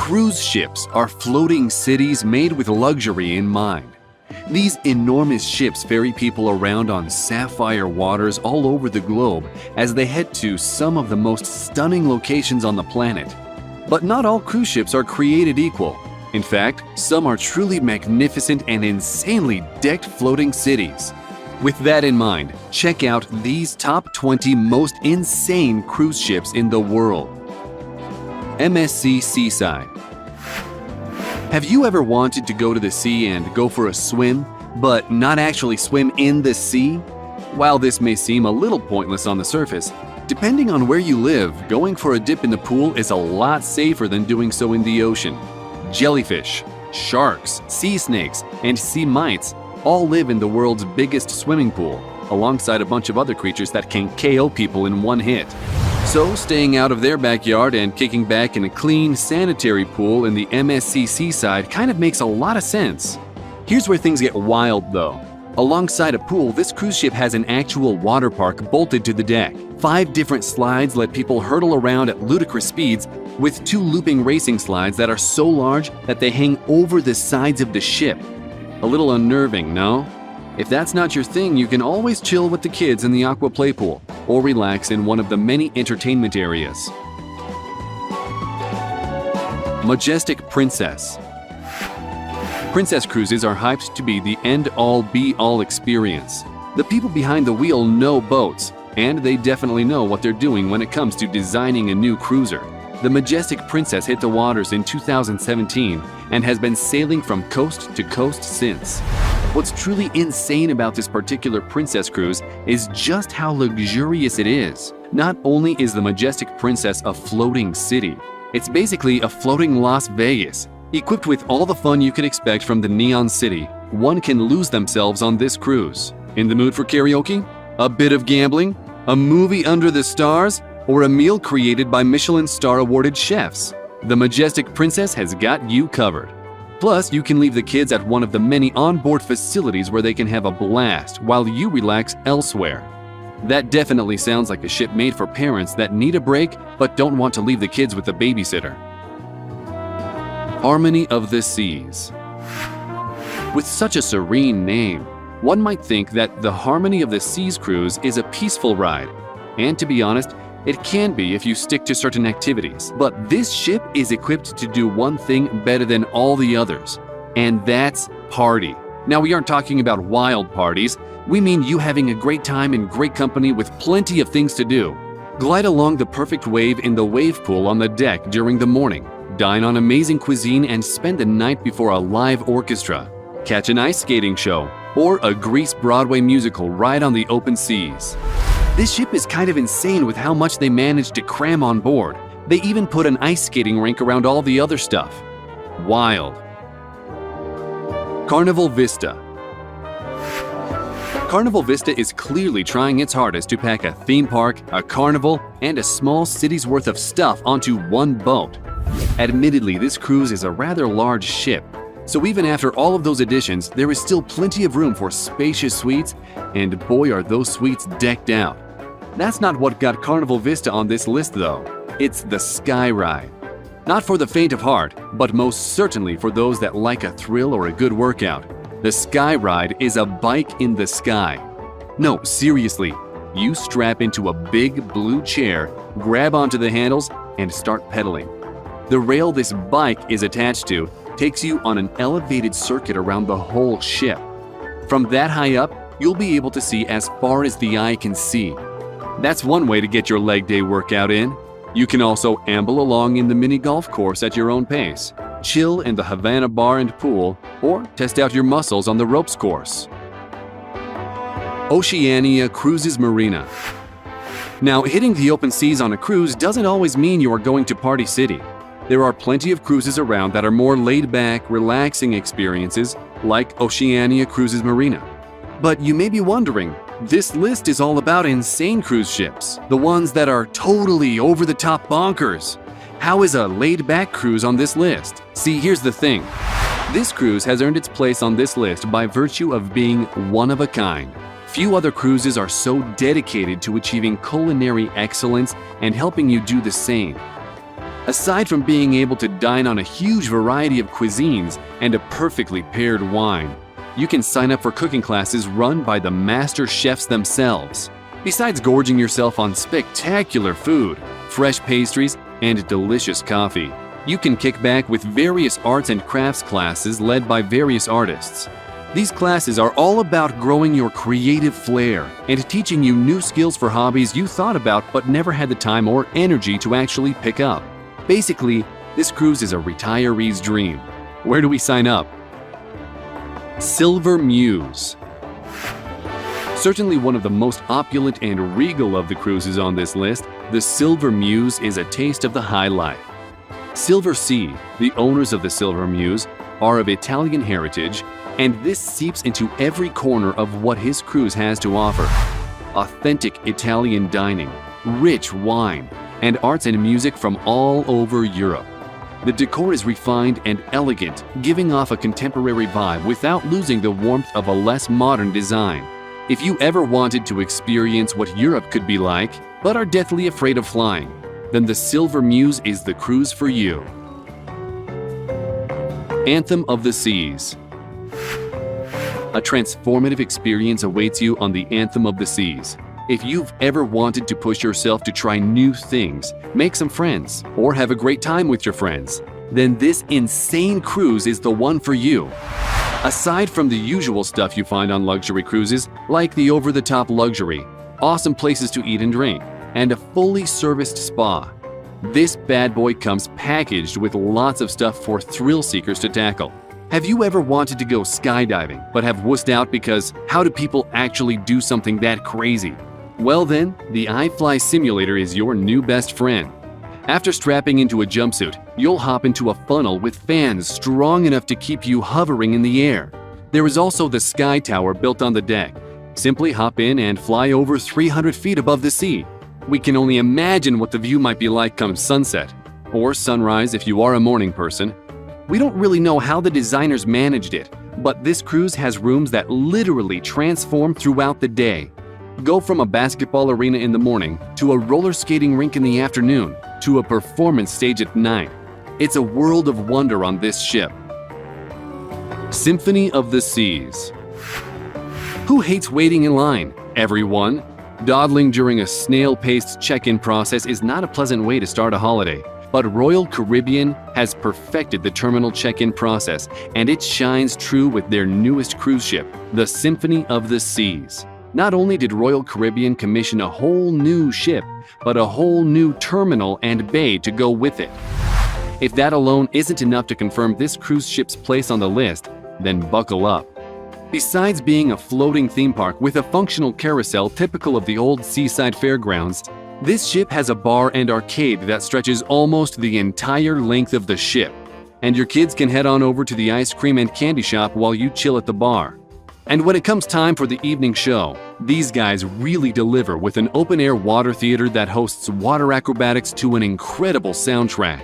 Cruise ships are floating cities made with luxury in mind. These enormous ships ferry people around on sapphire waters all over the globe as they head to some of the most stunning locations on the planet. But not all cruise ships are created equal. In fact, some are truly magnificent and insanely decked floating cities. With that in mind, check out these top 20 most insane cruise ships in the world. MSC Seaside. Have you ever wanted to go to the sea and go for a swim, but not actually swim in the sea? While this may seem a little pointless on the surface, depending on where you live, going for a dip in the pool is a lot safer than doing so in the ocean. Jellyfish, sharks, sea snakes, and sea mites all live in the world's biggest swimming pool, alongside a bunch of other creatures that can KO people in one hit. So, staying out of their backyard and kicking back in a clean, sanitary pool in the MSC Seaside kind of makes a lot of sense. Here's where things get wild though. Alongside a pool, this cruise ship has an actual water park bolted to the deck. 5 different slides let people hurtle around at ludicrous speeds, with 2 looping racing slides that are so large that they hang over the sides of the ship. A little unnerving, no? If that's not your thing, you can always chill with the kids in the aqua play pool, or relax in one of the many entertainment areas. Majestic Princess. Princess cruises are hyped to be the end-all be-all experience. The people behind the wheel know boats, and they definitely know what they're doing when it comes to designing a new cruiser. The Majestic Princess hit the waters in 2017 and has been sailing from coast to coast since. What's truly insane about this particular Princess cruise is just how luxurious it is. Not only is the Majestic Princess a floating city, it's basically a floating Las Vegas. Equipped with all the fun you could expect from the Neon City, one can lose themselves on this cruise. In the mood for karaoke? A bit of gambling? A movie under the stars? Or a meal created by Michelin star-awarded chefs? The Majestic Princess has got you covered. Plus, you can leave the kids at one of the many onboard facilities where they can have a blast while you relax elsewhere. That definitely sounds like a ship made for parents that need a break but don't want to leave the kids with a babysitter. Harmony of the Seas. With such a serene name, one might think that the Harmony of the Seas cruise is a peaceful ride. And to be honest, it can be if you stick to certain activities. But this ship is equipped to do one thing better than all the others, and that's party. Now, we aren't talking about wild parties. We mean you having a great time in great company with plenty of things to do. Glide along the perfect wave in the wave pool on the deck during the morning. Dine on amazing cuisine and spend the night before a live orchestra. Catch an ice skating show or a Grease Broadway musical right on the open seas. This ship is kind of insane with how much they managed to cram on board. They even put an ice skating rink around all the other stuff. Wild. Carnival Vista. Carnival Vista is clearly trying its hardest to pack a theme park, a carnival, and a small city's worth of stuff onto one boat. Admittedly, this cruise is a rather large ship, so even after all of those additions, there is still plenty of room for spacious suites, and boy are those suites decked out. That's not what got Carnival Vista on this list though. It's the Sky Ride. Not for the faint of heart, but most certainly for those that like a thrill or a good workout. The Sky Ride is a bike in the sky. No, seriously, you strap into a big blue chair, grab onto the handles, and start pedaling. The rail this bike is attached to takes you on an elevated circuit around the whole ship. From that high up, you'll be able to see as far as the eye can see. That's one way to get your leg day workout in. You can also amble along in the mini golf course at your own pace, chill in the Havana Bar and Pool, or test out your muscles on the ropes course. Oceania Cruises Marina. Now, hitting the open seas on a cruise doesn't always mean you are going to Party City. There are plenty of cruises around that are more laid-back, relaxing experiences, like Oceania Cruises Marina. But you may be wondering, this list is all about insane cruise ships, the ones that are totally over-the-top bonkers. How is a laid-back cruise on this list? See, here's the thing. This cruise has earned its place on this list by virtue of being one of a kind. Few other cruises are so dedicated to achieving culinary excellence and helping you do the same. Aside from being able to dine on a huge variety of cuisines and a perfectly paired wine, you can sign up for cooking classes run by the master chefs themselves. Besides gorging yourself on spectacular food, fresh pastries, and delicious coffee, you can kick back with various arts and crafts classes led by various artists. These classes are all about growing your creative flair and teaching you new skills for hobbies you thought about but never had the time or energy to actually pick up. Basically, this cruise is a retiree's dream. Where do we sign up? Silver Muse. Certainly one of the most opulent and regal of the cruises on this list, the Silver Muse is a taste of the high life. Silver Sea, the owners of the Silver Muse, are of Italian heritage, and this seeps into every corner of what his cruise has to offer. Authentic Italian dining, rich wine, and arts and music from all over Europe. The decor is refined and elegant, giving off a contemporary vibe without losing the warmth of a less modern design. If you ever wanted to experience what Europe could be like, but are deathly afraid of flying, then the Silver Muse is the cruise for you. Anthem of the Seas. A transformative experience awaits you on the Anthem of the Seas. If you've ever wanted to push yourself to try new things, make some friends, or have a great time with your friends, then this insane cruise is the one for you. Aside from the usual stuff you find on luxury cruises, like the over-the-top luxury, awesome places to eat and drink, and a fully serviced spa, this bad boy comes packaged with lots of stuff for thrill seekers to tackle. Have you ever wanted to go skydiving, but have wussed out because how do people actually do something that crazy? Well then, the iFly simulator is your new best friend. After strapping into a jumpsuit, you'll hop into a funnel with fans strong enough to keep you hovering in the air. There is also the Sky Tower built on the deck. Simply hop in and fly over 300 feet above the sea. We can only imagine what the view might be like come sunset, or sunrise if you are a morning person. We don't really know how the designers managed it, but this cruise has rooms that literally transform throughout the day. Go from a basketball arena in the morning to a roller skating rink in the afternoon to a performance stage at night. It's a world of wonder on this ship. Symphony of the Seas. Who hates waiting in line? Everyone. Dawdling during a snail-paced check-in process is not a pleasant way to start a holiday, but Royal Caribbean has perfected the terminal check-in process, and it shines true with their newest cruise ship, the Symphony of the Seas. Not only did Royal Caribbean commission a whole new ship, but a whole new terminal and bay to go with it. If that alone isn't enough to confirm this cruise ship's place on the list, then buckle up. Besides being a floating theme park with a functional carousel typical of the old seaside fairgrounds, this ship has a bar and arcade that stretches almost the entire length of the ship. And your kids can head on over to the ice cream and candy shop while you chill at the bar. And when it comes time for the evening show, these guys really deliver with an open-air water theater that hosts water acrobatics to an incredible soundtrack.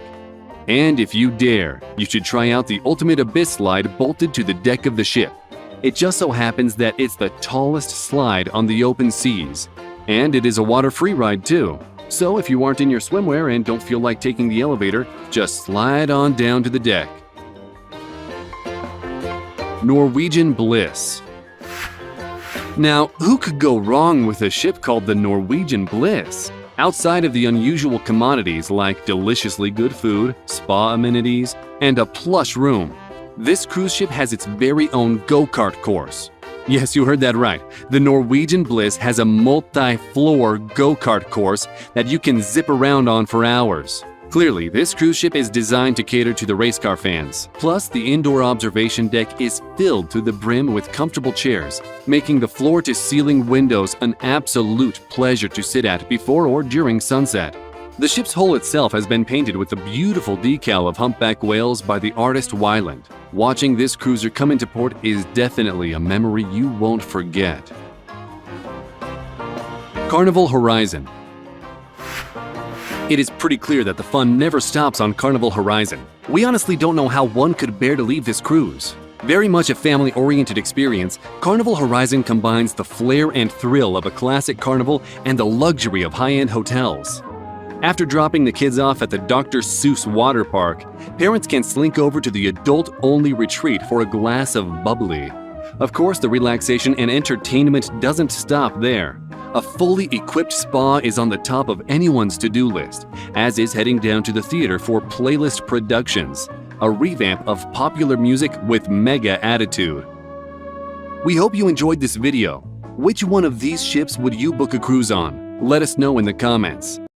And if you dare, you should try out the Ultimate Abyss slide bolted to the deck of the ship. It just so happens that it's the tallest slide on the open seas. And it is a water-free ride too. So if you aren't in your swimwear and don't feel like taking the elevator, just slide on down to the deck. Norwegian Bliss. Now, who could go wrong with a ship called the Norwegian Bliss? Outside of the unusual commodities like deliciously good food, spa amenities, and a plush room, this cruise ship has its very own go-kart course. Yes, you heard that right. The Norwegian Bliss has a multi-floor go-kart course that you can zip around on for hours. Clearly, this cruise ship is designed to cater to the race car fans. Plus, the indoor observation deck is filled to the brim with comfortable chairs, making the floor-to-ceiling windows an absolute pleasure to sit at before or during sunset. The ship's hull itself has been painted with the beautiful decal of humpback whales by the artist Wyland. Watching this cruiser come into port is definitely a memory you won't forget. Carnival Horizon. It is pretty clear that the fun never stops on Carnival Horizon. We honestly don't know how one could bear to leave this cruise. Very much a family-oriented experience, Carnival Horizon combines the flair and thrill of a classic carnival and the luxury of high-end hotels. After dropping the kids off at the Dr. Seuss water park, parents can slink over to the adult-only retreat for a glass of bubbly. Of course, the relaxation and entertainment doesn't stop there. A fully equipped spa is on the top of anyone's to-do list, as is heading down to the theater for Playlist Productions, a revamp of popular music with mega attitude. We hope you enjoyed this video. Which one of these ships would you book a cruise on? Let us know in the comments.